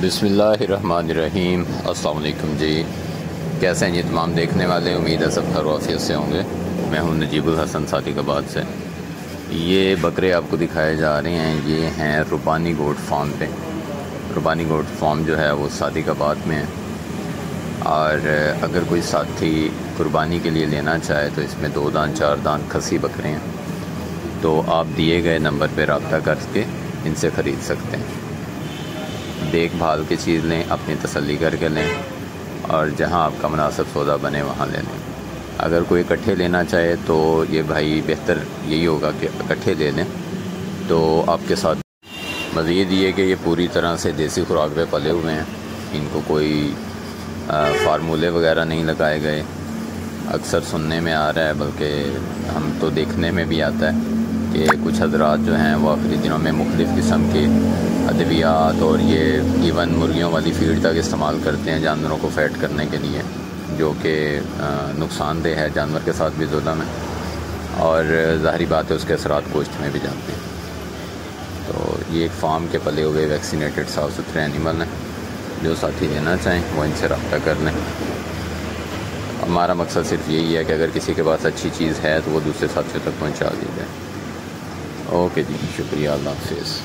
بسم اللہ الرحمن الرحیم۔ السلام علیکم جی، کیسے ہیں جی تمام دیکھنے والے؟ امید ہے سب خیر و عافیت سے ہوں گے۔ میں ہوں نجیب الحسن صادق آباد سے۔ یہ بکرے آپ کو دکھائے جا رہے ہیں، یہ ہیں ربانی گوٹ فارم پہ۔ ربانی گوٹ فارم جو ہے وہ صادق آباد میں ہے، اور اگر کوئی ساتھی قربانی کے لیے لینا چاہے تو اس میں 2 دان 4 دان کھسی بکرے ہیں، تو آپ دیے گئے نمبر پہ رابطہ کر کے ان سے خرید سکتے ہیں۔ دیکھ بھال کی چیز لیں، اپنی تسلی کر کے لیں، اور جہاں آپ کا مناسب سودا بنے وہاں لے لیں۔ اگر کوئی اکٹھے لینا چاہے تو یہ بھائی بہتر یہی ہوگا کہ اکٹھے لے لیں، تو آپ کے ساتھ مزید یہ کہ یہ پوری طرح سے دیسی خوراک پہ پلے ہوئے ہیں، ان کو کوئی فارمولے وغیرہ نہیں لگائے گئے۔ اکثر سننے میں آ رہا ہے، بلکہ ہم تو دیکھنے میں بھی آتا ہے کہ کچھ حضرات جو ہیں وہ آخری دنوں میں مختلف قسم کے ادویات اور یہ ایون مرغیوں والی فیڈ تک استعمال کرتے ہیں جانوروں کو فیٹ کرنے کے لیے، جو کہ نقصان دہ ہے، جانور کے ساتھ بھی ظلم ہے، اور ظاہری بات ہے اس کے اثرات گوشت میں بھی جاتے ہیں۔ تو یہ ایک فارم کے پلے ہوئے ویکسینیٹڈ صاف ستھرے اینیمل ہیں، جو ساتھی لینا چاہیں وہ ان سے رابطہ کر لیں۔ ہمارا مقصد صرف یہی ہے کہ اگر کسی کے پاس اچھی چیز ہے تو وہ دوسرے ساتھیوں تک پہنچا دی جائے۔ اوکے جی، شکریہ، اللہ حافظ۔